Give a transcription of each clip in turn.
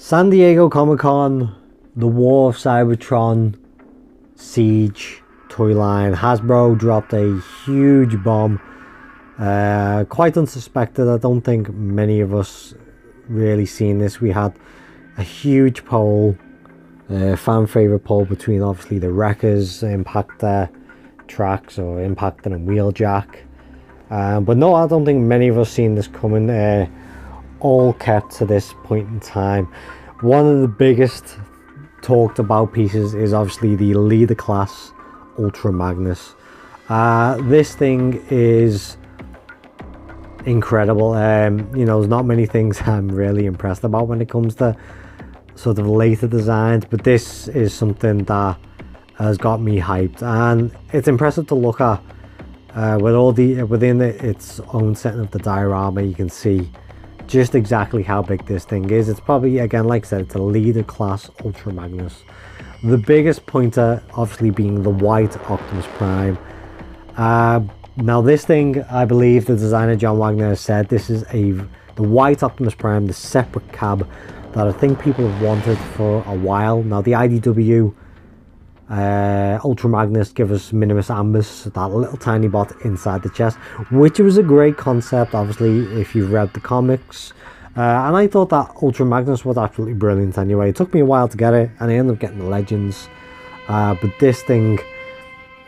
San Diego Comic-Con, the War of Cybertron, Siege toy line. Hasbro dropped a huge bomb. Quite unsuspected. I don't think many of us really seen this. We had a huge poll, fan favorite poll between obviously the Wreckers, Impactor Tracks or Impactor and Wheeljack. But no, I don't think many of us seen this coming. All kept to this point in time. One of the biggest talked about pieces is obviously the leader class Ultra Magnus. This thing is incredible. You know, there's not many things I'm really impressed about when it comes to sort of later designs, but this is something that has got me hyped, and it's impressive to look at. With all the within its own setting of the diorama, you can see just exactly how big this thing is. It's probably, again, like I said, it's a leader class Ultra Magnus. The biggest pointer obviously being the white Optimus Prime. Now this thing, I believe the designer John Wagner has said this is the white Optimus Prime, the separate cab that I think people have wanted for a while. Now the IDW Ultra Magnus give us Minimus Ambus, that little tiny bot inside the chest, which was a great concept, obviously, if you've read the comics. And I thought that Ultra Magnus was absolutely brilliant anyway. It took me a while to get it, and I ended up getting the Legends. But this thing,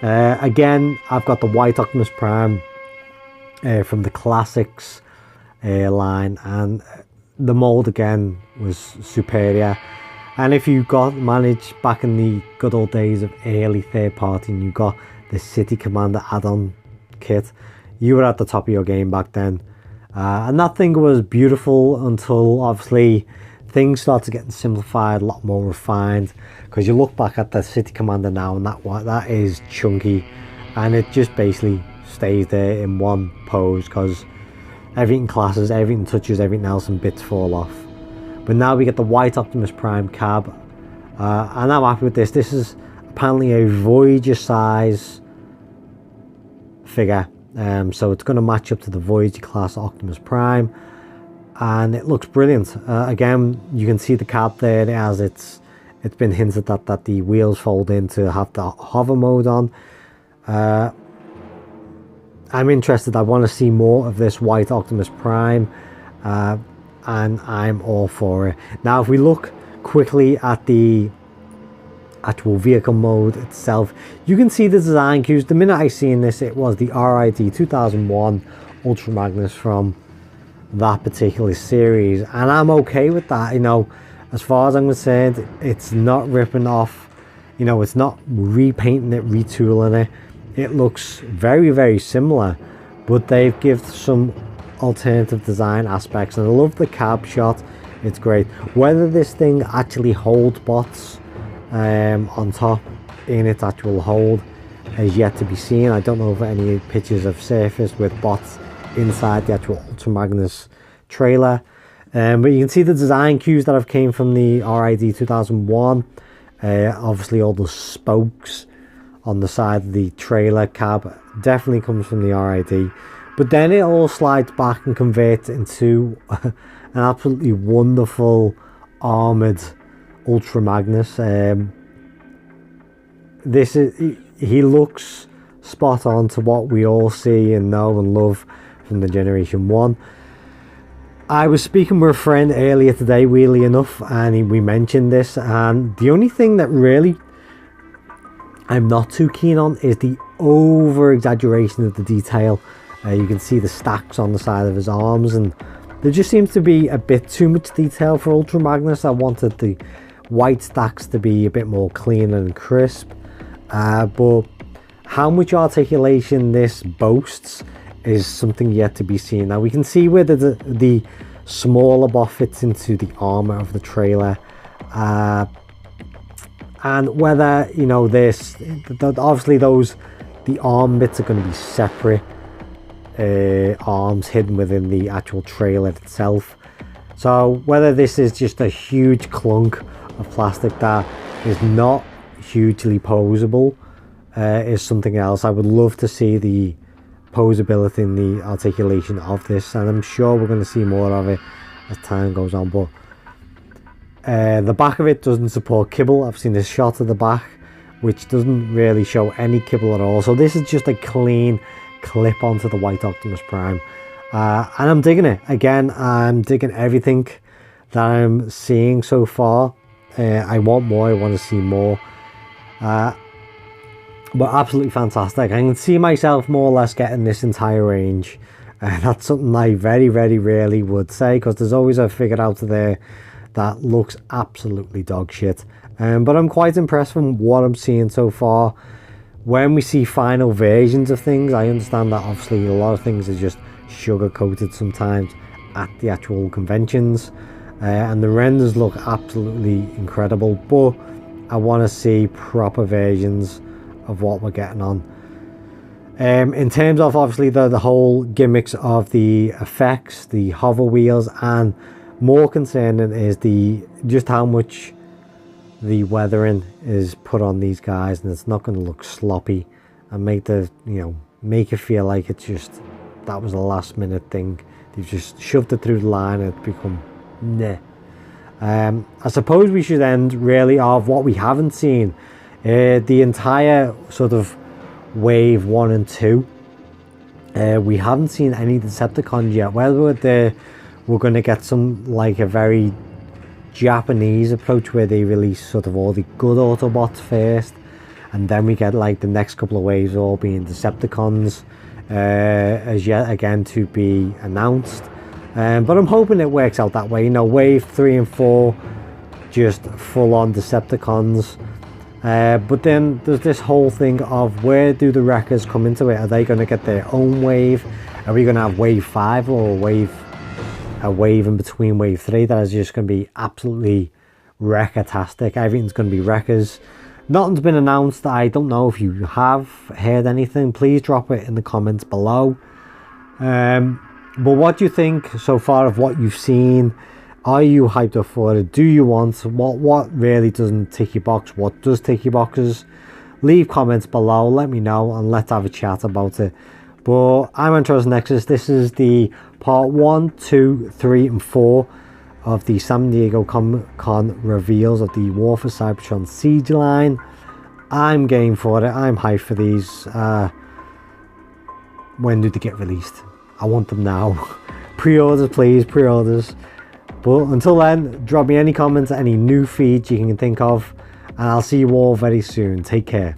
again, I've got the white Optimus Prime from the Classics line, and the mold again was superior. And if you managed back in the good old days of early third party and you got the City Commander add-on kit, you were at the top of your game back then. And that thing was beautiful until obviously things started getting simplified, a lot more refined. Because you look back at the City Commander now, and that is chunky, and it just basically stays there in one pose because everything clashes, everything touches everything else, and bits fall off. But now we get the white Optimus Prime cab, and I'm happy with this. This is apparently a Voyager size figure, so it's going to match up to the Voyager class Optimus Prime, and it looks brilliant. Again, you can see the cab there as it's been hinted that the wheels fold in to have the hover mode on. I'm interested. I want to see more of this white Optimus Prime. And I'm all for it. Now if we look quickly at the actual vehicle mode itself, you can see the design cues. The minute I seen this, it was the RID 2001 Ultra Magnus from that particular series, and I'm okay with that. You know, as far as I'm concerned, it's not ripping off, you know, it's not repainting it, retooling it. It looks very, very similar, but they've given some alternative design aspects, and I love the cab shot. It's great. Whether this thing actually holds bots on top in its actual hold is yet to be seen. I don't know if any pictures have surfaced with bots inside the actual Ultra Magnus trailer, but you can see the design cues that have came from the RID 2001. Obviously all the spokes on the side of the trailer cab definitely comes from the RID. But then it all slides back and converts into an absolutely wonderful armored Ultra Magnus. He looks spot on to what we all see and know and love from the Generation 1. I was speaking with a friend earlier today, weirdly enough, and we mentioned this, and the only thing that really I'm not too keen on is the over exaggeration of the detail. You can see the stacks on the side of his arms, and there just seems to be a bit too much detail for Ultra Magnus. I wanted the white stacks to be a bit more clean and crisp, but how much articulation this boasts is something yet to be seen. Now we can see where the smaller bot fits into the armor of the trailer, and whether, you know, obviously the arm bits are going to be separate arms hidden within the actual trailer itself. So whether this is just a huge clunk of plastic that is not hugely posable is something else. I would love to see the posability and the articulation of this, and I'm sure we're going to see more of it as time goes on. But The back of it doesn't support kibble. I've seen this shot of the back which doesn't really show any kibble at all, so this is just a clean clip onto the white Optimus Prime, and I'm digging it. Again, I'm digging everything that I'm seeing so far. I want more, I want to see more, but absolutely fantastic. I can see myself more or less getting this entire range. That's something I very rarely would say, because there's always a figure out there that looks absolutely dog shit, but I'm quite impressed from what I'm seeing so far. When we see final versions of things, I understand that obviously a lot of things are just sugar coated sometimes at the actual conventions, and the renders look absolutely incredible, but I want to see proper versions of what we're getting on. In terms of obviously the whole gimmicks of the effects, the hover wheels, and more concerning is just how much the weathering is put on these guys, and it's not going to look sloppy and make you feel like it's just, that was a last minute thing. They've just shoved it through the line and it's become nah. I suppose we should end really of what we haven't seen. The entire sort of wave 1 and 2, we haven't seen any Decepticons yet. Whether we're going to get some like a very Japanese approach where they release sort of all the good Autobots first, and then we get like the next couple of waves all being Decepticons, as yet again to be announced. But I'm hoping it works out that way. Wave 3 and 4 just full on Decepticons, but then there's this whole thing of where do the Wreckers come into it? Are they going to get their own wave? Are we going to have wave 5 or a wave in between wave 3 that is just going to be absolutely wreck-tastic? Everything's going to be Wreckers. Nothing's been announced. I don't know if you have heard anything. Please drop it in the comments below. But what do you think so far of what you've seen? Are you hyped up for it? Do you want what really doesn't tick your box? What does tick your boxes? Leave comments below, let me know, and let's have a chat about it. But I'm Antronus Nexus. This is the part 1, 2, 3 and 4 of the San Diego Comic-Con reveals of the War for Cybertron Siege line. I'm game for it. I'm hyped for these. When do they get released? I want them now. Pre-orders, please, pre-orders. But until then, drop me any comments, any new feeds you can think of, and I'll see you all very soon. Take care.